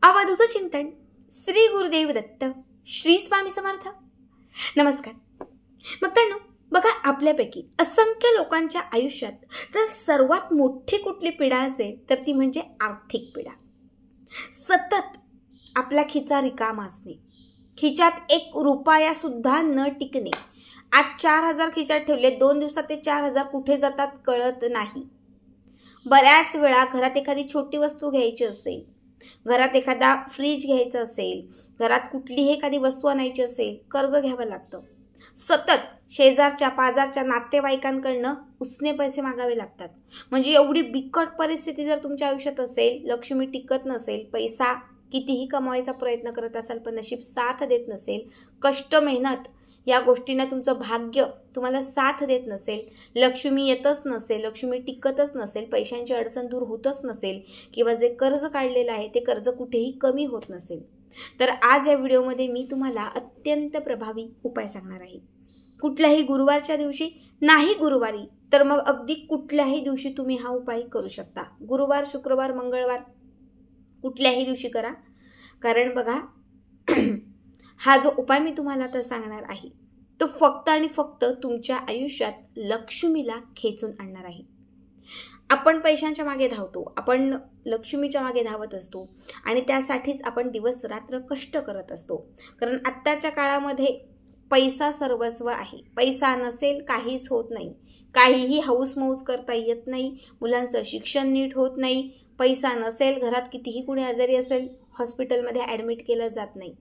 अवधूत चिंतन श्री गुरुदेव दत्त श्री स्वामी समर्थ। नमस्कार मित्रांनो, बघा आपल्यापैकी असंख्य लोकांच्या आयुष्यात जर सर्वात मोठी कुठली पीडा असेल तर ती म्हणजे आर्थिक पीडा। सतत आपला खिचा रिकामा असणे, खिच्यात एक रुपया सुद्धा न टिकणे। आज 4000 खिच्यात ठेवले, 2 दिवसात ते 4000 कुठे जातात कळत नाही। बऱ्याच वेळा घरात एखादी छोटी वस्तू घ्यायची असेल, घरात एखादा फ्रीज घ्यायचा असेल, घरात कुठलीही एखादी वस्तू आणायची असेल, कर्ज घ्यावं लागतं। सतत शेजारच्या पाजारच्या नातेवाईकांकडनं उसने पैसे मागावे लागतात। म्हणजे एवढी बिकट परिस्थिती जर तुमच्या आयुष्यात असेल, लक्ष्मी टिकत नसेल, पैसा कितीही कमवायचा प्रयत्न करत असाल पण नशीब साथ देत नसेल, कष्ट मेहनत या गोष्टींना तुमचं भाग्य तुम्हाला साथ देत नसेल, लक्ष्मी येतच नसेल, लक्ष्मी टिकतच नसेल, पैशांची अडचण दूर होतच नसेल किंवा जे कर्ज काढलेलं आहे ते कर्ज कुठेही कमी होत नसेल, तर आज या व्हिडिओमध्ये मी तुम्हाला अत्यंत प्रभावी उपाय सांगणार आहे। कुठल्याही गुरुवारच्या दिवशी, नाही गुरुवारी तर मग अगदी कुठल्याही दिवशी तुम्ही हा उपाय करू शकता। गुरुवार, शुक्रवार, मंगळवार कुठल्याही दिवशी करा। कारण बघा हा जो उपाय मी तुम्हाला आता सांगणार आहे तो फक्त आणि फक्त तुमच्या आयुष्यात लक्ष्मीला खेचून आणणार आहे। आपण पैशांच्या मागे धावतो, आपण लक्ष्मीच्या मागे धावत असतो आणि त्यासाठीच आपण दिवस रात्र कष्ट करत असतो। कारण आत्ताच्या काळामध्ये पैसा सर्वस्व आहे। पैसा नसेल काहीच होत नाही, काहीही हौसमौज करता येत नाही, मुलांचं शिक्षण नीट होत नाही। पैसा नसेल, घरात कितीही कुणी आजारी असेल, हॉस्पिटलमध्ये ॲडमिट केलं जात नाही।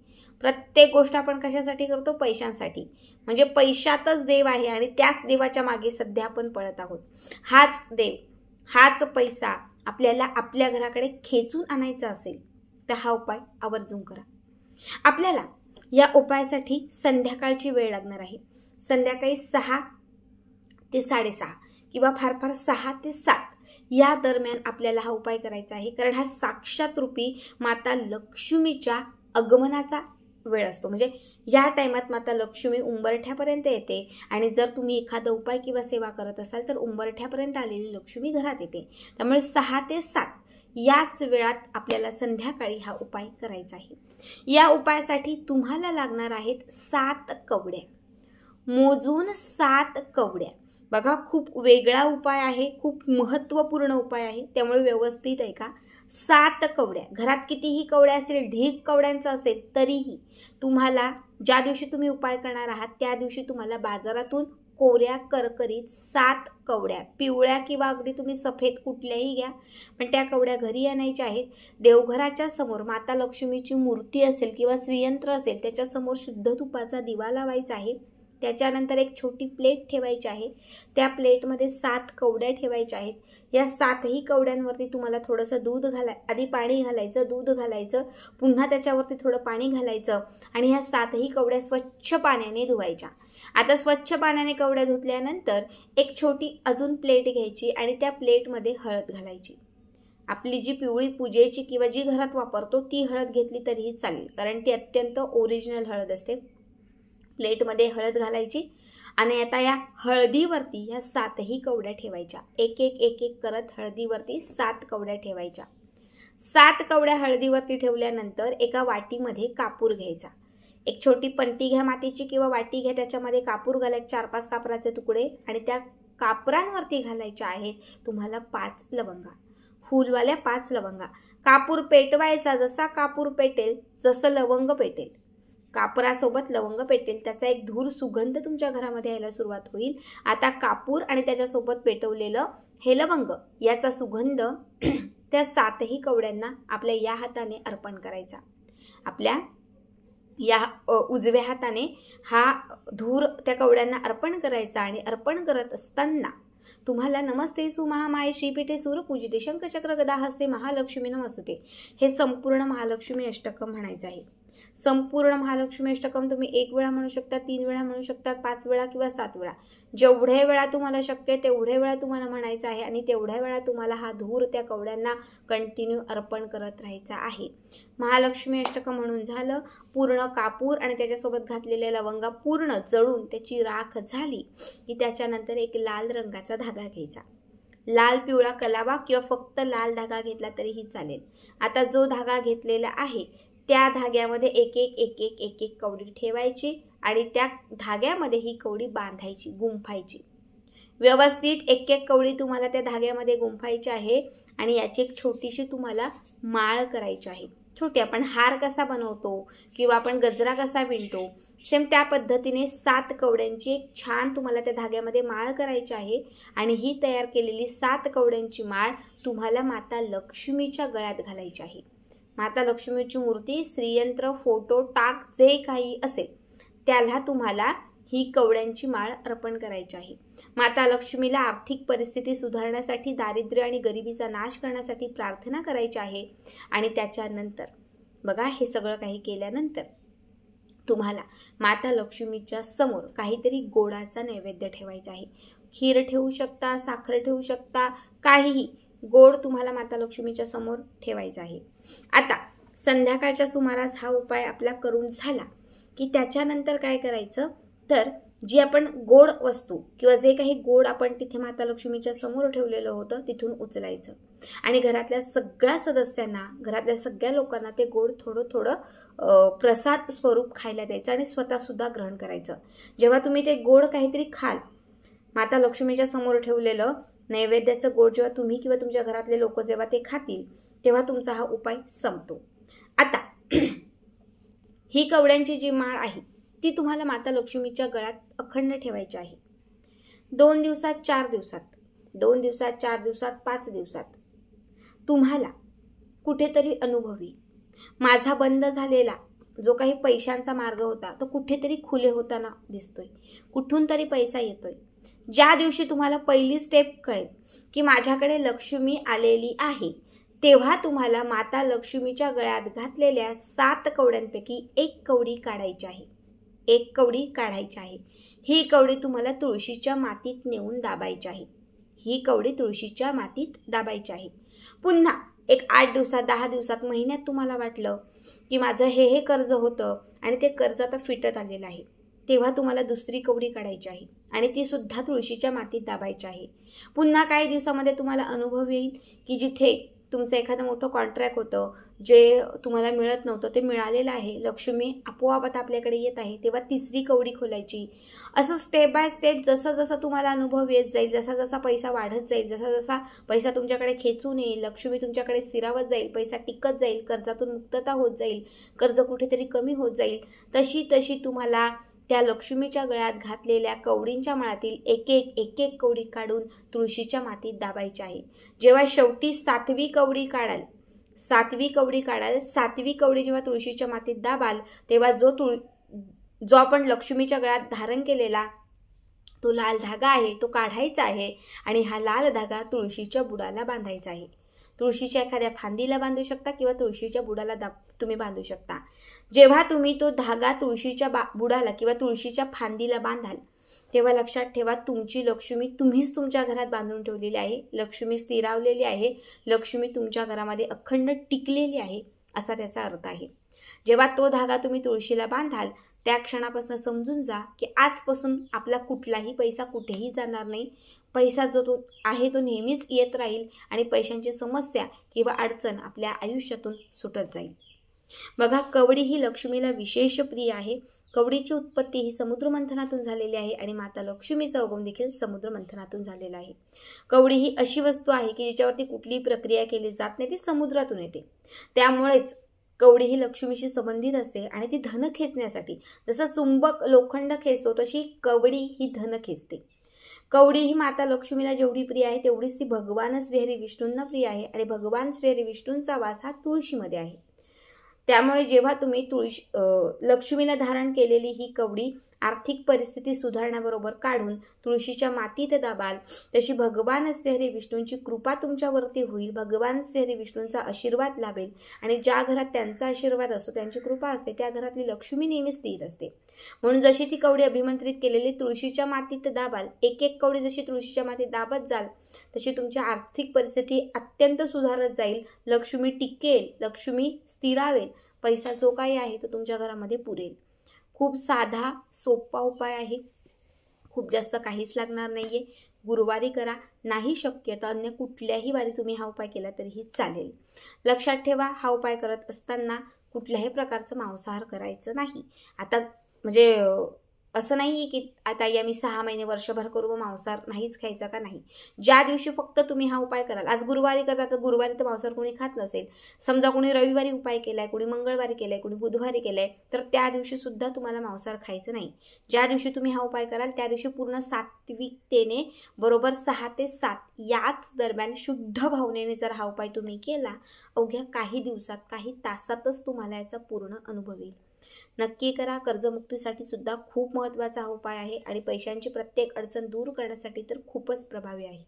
प्रत्येक गोष्ट आपण कशासाठी करतो? पैशांसाठी। म्हणजे पैशातच देव आहे आणि त्याच देवाच्या मागे सध्या आपण पळत आहोत। हाच देव, हाच पैसा आपल्याला आपल्या घराकडे खेचून आणायचा असेल तर हा उपाय आवर्जून करा। आपल्याला या उपायासाठी संध्याकाळची वेळ लागणार आहे। संध्याकाळी 6 ते 6:30 किंवा फार फार 6 ते 7 या दरम्यान आपल्याला हा उपाय करायचा आहे। कारण हा साक्षात रूपी माता लक्ष्मीच्या आगमनाचा वेळ असतो। म्हणजे या टाइमात माता लक्ष्मी उंबरठ्यापर्यंत येते आणि जर तुम्ही एखादा उपाय किंवा सेवा करत असाल तर उंबरठ्यापर्यंत आलेली लक्ष्मी घरात येते। त्यामुळे 6 ते 7 याच वेळात आपल्याला संध्याकाळी हा उपाय करायचा आहे। या उपायासाठी तुम्हाला लागणार आहेत 7 कवड्या, मोजून 7 कवड्या। बघा खूप वेगळा उपाय आहे, खूप महत्त्वपूर्ण उपाय आहे, त्यामुळे व्यवस्थित ऐका। 7 कवड्या, घरात कितीही कवड्या असेल, ढीग कवड्यांचा असेल तरीही तुम्हाला ज्या दिवशी तुम्ही उपाय करणार आहात त्या दिवशी तुम्हाला बाजारातून कोऱ्या करकरीत 7 कवड्या, पिवळ्या किंवा अगदी तुम्ही सफेद कुठल्याही घ्या, पण त्या कवड्या घरी आणायच्या आहेत। देवघराच्या समोर माता लक्ष्मीची मूर्ती असेल किंवा श्रीयंत्र असेल त्याच्यासमोर शुद्ध तुपाचा दिवा लावायचा आहे। त्याच्यानंतर एक छोटी प्लेट ठेवायची आहे, त्या प्लेटमध्ये 7 कवड्या ठेवायच्या आहेत। या 7ही कवड्यांवरती तुम्हाला थोडंसं दूध आधी पाणी घालायचं, दूध घालायचं, पुन्हा त्याच्यावरती थोडं पाणी घालायचं आणि ह्या 7ही कवड्या स्वच्छ पाण्याने धुवायच्या। आता स्वच्छ पाण्याने कवड्या धुतल्यानंतर एक छोटी अजून प्लेट घ्यायची आणि त्या प्लेटमध्ये हळद घालायची। आपली जी पिवळी पूजेची किंवा जी घरात वापरतो ती हळद घेतली तरीही चालेल, कारण ती अत्यंत ओरिजिनल हळद असते। प्लेटमध्ये हळद घालायची आणि आता या हळदीवरती या 7ही कवड्या ठेवायच्या। एक एक करत हळदीवरती 7 कवड्या ठेवायच्या। 7 कवड्या हळदीवरती ठेवल्यानंतर एका वाटीमध्ये कापूर घ्यायचा। एक छोटी पंटी घ्या मातीची किंवा वाटी घ्या, त्याच्यामध्ये कापूर घालायचे, 4-5 कापराचे तुकडे आणि त्या कापरांवरती घालायच्या आहेत तुम्हाला 5 लवंगा, फुलवाल्या 5 लवंगा। कापूर पेटवायचा, जसा कापूर पेटेल जसं लवंग पेटेल, कापरासोबत लवंग पेटेल, त्याचा एक धूर सुगंध तुमच्या घरामध्ये यायला सुरुवात होईल। आता कापूर आणि त्याच्यासोबत पेटवलेलं हे लवंग याचा सुगंध त्या 7ही कवड्यांना आपल्या या हाताने अर्पण करायचा। आपल्या या उजव्या हाताने हा धूर त्या कवड्यांना अर्पण करायचा आणि अर्पण करत असताना तुम्हाला नमस्ते सुमहामाये श्रीपीठे सूरपूजिते शंखचक्र गदा हस्ते महालक्ष्मी नमस्तुते हे संपूर्ण महालक्ष्मी अष्टकम म्हणायचं आहे। संपूर्ण महालक्ष्मी अष्टकम तुम्ही 1 वेळा म्हणू शकता, 3 वेळा म्हणू शकता, 5 वेळा किंवा 7 वेळा, जेवढे वेळा तुम्हाला शक्य आहे तेवढे वेळा तुम्हाला म्हणायचं आहे आणि तेवढ्या वेळा तुम्हाला हा धूर त्या कवड्यांना कंटिन्यू अर्पण करत राहायचा आहे। महालक्ष्मी अष्टकम म्हणून झालं, पूर्ण कापूर आणि त्याच्यासोबत घातलेल्या लवंगा पूर्ण जळून त्याची राख झाली की त्याच्यानंतर एक लाल रंगाचा धागा घ्यायचा। लाल पिवळा कलावा किंवा फक्त लाल धागा घेतला तरीही चालेल. आता जो धागा घेतलेला आहे त्या धाग्यामध्ये एक एक कवडी ठेवायची आणि त्या धाग्यामध्ये ही कवडी बांधायची, गुंफायची. व्यवस्थित एक कवडी तुम्हाला त्या धाग्यामध्ये गुंफायची आहे आणि याची एक छोटीशी तुम्हाला माळ करायची आहे. छोटी आपण हार कसा बनवतो किंवा आपण गजरा कसा विणतो सेम त्या पद्धतीने 7 कवड्यांची एक छान तुम्हाला त्या धाग्यामध्ये माळ करायची आहे. आणि ही तयार केलेली 7 कवड्यांची माळ तुम्हाला माता लक्ष्मीच्या गळ्यात घालायची आहे. माता लक्ष्मीची मूर्ती, श्रीयंत्र, फोटो, टाक जे काही असेल त्याला तुम्हाला ही कवड्यांची माळ अर्पण करायची आहे. माता लक्ष्मीला आर्थिक परिस्थिती सुधारण्यासाठी, दारिद्र्य आणि गरिबीचा नाश करण्यासाठी प्रार्थना करायची आहे. आणि त्याच्यानंतर बघा हे सगळं काही केल्यानंतर तुम्हाला माता लक्ष्मीच्या समोर काहीतरी गोडाचा नैवेद्य ठेवायचा आहे. खीर ठेवू शकता, साखर ठेवू शकता, काहीही गोड तुम्हाला माता लक्ष्मीच्या समोर ठेवायचा आहे. आता संध्याकाळच्या सुमारास हा उपाय आपला करून झाला की त्याच्यानंतर काय करायचं तर जी आपण गोड वस्तू किंवा जे काही गोड आपण तिथे माता लक्ष्मीच्या समोर ठेवलेलं होतं तिथून उचलायचं आणि घरातल्या सगळ्या सदस्यांना, घरातल्या सगळ्या लोकांना ते गोड थोडं थोडं प्रसाद स्वरूप खायला द्यायचं आणि स्वतःसुद्धा ग्रहण करायचं. जेव्हा तुम्ही ते गोड काहीतरी खाल, माता लक्ष्मीच्या समोर ठेवलेलं नैवेद्याचं गोड जेव्हा तुम्ही किंवा तुमच्या घरातले लोक जेव्हा ते खातील तेव्हा तुमचा हा उपाय संपतो. आता ही कवड्यांची जी माळ आहे ती तुम्हाला माता लक्ष्मीच्या गळ्यात अखंड ठेवायची आहे. 2 दिवसात, 4 दिवसात, 2 दिवसात, 4 दिवसात, 5 दिवसात तुम्हाला कुठेतरी अनुभव येईल. माझा बंद झालेला जो काही पैशांचा मार्ग होता तो कुठेतरी खुले होताना दिसतोय, कुठून तरी पैसा येतोय. ज्या दिवशी तुम्हाला पहिली स्टेप कळेल की माझ्याकडे लक्ष्मी आलेली आहे तेव्हा तुम्हाला माता लक्ष्मीच्या गळ्यात घातलेल्या 7 कवड्यांपैकी 1 कवडी काढायची आहे. 1 कवडी काढायची आहे. ही कवडी तुम्हाला तुळशीच्या मातीत नेऊन दाबायची आहे. ही कवडी तुळशीच्या मातीत दाबायची आहे. पुन्हा एक 8 दिवसात, 10 दिवसात, महिन्यात तुम्हाला वाटलं की माझं हे कर्ज होतं आणि ते कर्ज आता फिटत आलेलं आहे तेव्हा तुम्हाला दुसरी कवडी काढायची आहे आणि ती सुद्धा तुळशीच्या मातीत दाबायची आहे. पुन्हा काही दिवसामध्ये तुम्हाला अनुभव येईल की जिथे तुमचं एखादं मोठं कॉन्ट्रॅक्ट होतं जे तुम्हाला मिळत नव्हतं ते मिळालेलं आहे, लक्ष्मी आपोआप आता आपल्याकडे येत आहे, तेव्हा तिसरी कवडी खोलायची. असं स्टेप बाय स्टेप जसं जसं तुम्हाला अनुभव येत जाईल, जसा जसा पैसा वाढत जाईल, जसा जसा पैसा तुमच्याकडे खेचून येईल, लक्ष्मी तुमच्याकडे स्थिरावत जाईल, पैसा टिकत जाईल, कर्जातून मुक्तता होत जाईल, कर्ज कुठेतरी कमी होत जाईल, तशी तशी तुम्हाला त्या लक्ष्मीच्या गळ्यात घातलेल्या कवडींच्या माळातील एक एक कवडी काढून तुळशीच्या मातीत दाबायची आहे. जेव्हा शेवटी 7वी कवडी काढाल, 7वी कवडी जेव्हा तुळशीच्या मातीत दाबाल तेव्हा जो आपण लक्ष्मीच्या गळ्यात धारण केलेला तो लाल धागा आहे तो काढायचा आहे आणि हा लाल धागा तुळशीच्या बुडाला बांधायचा आहे. तुळशीच्या एखाद्या फांदीला बांधू शकता किंवा तुळशीच्या बुडाला तुम्ही बांधू शकता. जेव्हा तुम्ही तो धागा तुळशीच्या बुडाला किंवा तुळशीच्या फांदीला बांधाल तेव्हा लक्षात ठेवा तुमची लक्ष्मी तुम्हीच तुमच्या घरात बांधून ठेवलेली आहे. लक्ष्मी स्थिरावलेली आहे, लक्ष्मी तुमच्या घरामध्ये अखंड टिकलेली आहे असा त्याचा अर्थ आहे. जेव्हा तो धागा तुम्ही तुळशीला बांधाल त्या क्षणापासून समजून जा की आजपासून आपला कुठलाही पैसा कुठेही जाणार नाही. पैसा जो तो आहे तो नेहमीच येत राहील आणि पैशांची समस्या किंवा अडचण आपल्या आयुष्यातून सुटत जाईल. बघा, कवडी ही लक्ष्मीला विशेष प्रिय आहे. कवडीची उत्पत्ती ही समुद्र मंथनातून झालेली आहे आणि माता लक्ष्मीचा उगम देखील समुद्र मंथनातून झालेला आहे. कवडी ही अशी वस्तू आहे की जिच्यावरती कुठलीही प्रक्रिया केली जात नाही, ती समुद्रातून येते. त्यामुळेच कवडी ही लक्ष्मीशी संबंधित असते आणि ती धन खेचण्यासाठी जसं चुंबक लोखंड खेचतो तशी कवडी ही धन खेचते. कवडी ही माता लक्ष्मीला जेवढी प्रिय आहे तेवढीच ती भगवान श्रीहरी विष्णूंना प्रिय आहे आणि भगवान श्रीहरी विष्णूंचा वास हा तुळशीमध्ये आहे. त्यामुळे जेव्हा तुम्ही लक्ष्मीला धारण केलेली ही कवडी आर्थिक परिस्थिती सुधारण्याबरोबर काढून तुळशीच्या मातीत दाबाल तशी भगवान श्रीहरी विष्णूंची कृपा तुमच्यावरती होईल. भगवान श्रीहरी विष्णूंचा आशीर्वाद लाभेल आणि ज्या घरात त्यांचा आशीर्वाद असतो, त्यांची कृपा असते, त्या घरातली लक्ष्मी नेहमी स्थिर असते. म्हणून जशी ती कवडी अभिमंत्रित केलेली तुळशीच्या मातीत दाबाल, एक एक कवडी जशी तुळशीच्या मातीत दाबत जाल तशी तुमची आर्थिक परिस्थिती अत्यंत सुधारत जाईल. लक्ष्मी टिकेल, लक्ष्मी स्थिरावेल, पैसा जो काही आहे तो तुमच्या घरामध्ये पुरेल. खूप साधा सोपा उपाय आहे, खूप जास्त काहीच लागणार नाहीये. गुरुवारी करा, नाही शक्य तर अन्य कुठल्याही वारी तुम्ही हा उपाय केला तरीही चालेल. लक्षात ठेवा, हा उपाय करत असताना कुठल्याही प्रकारचं मांसाहार करायचं नाही. आता म्हणजे असं नाही आहे की आता आम्ही 6 महिने वर्षभर करू व मांसाहार नाहीच खायचा का, नाही. ज्या दिवशी फक्त तुम्ही हा उपाय कराल, आज गुरुवारी करता तर गुरुवारी तर मांसाहार कोणी खात नसेल, समजा कोणी रविवारी उपाय केलाय, कोणी मंगळवारी केलाय, कोणी बुधवारी केलाय, तर त्या दिवशी सुद्धा तुम्हाला मांसाहार खायचं नाही. ज्या दिवशी तुम्ही हा उपाय कराल त्या दिवशी पूर्ण सात्विकतेने बरोबर 6 ते 7 याच दरम्यान शुद्ध भावनेने जर हा उपाय तुम्ही केला, अवघ्या काही दिवसात, काही तासातच तुम्हाला याचा पूर्ण अनुभव येईल. नक्की करा. कर्जमुक्तीसाठी सुद्धा खूप महत्त्वाचा हा उपाय आहे आणि पैशांची प्रत्येक अडचण दूर करण्यासाठी तर खूपच प्रभावी आहे.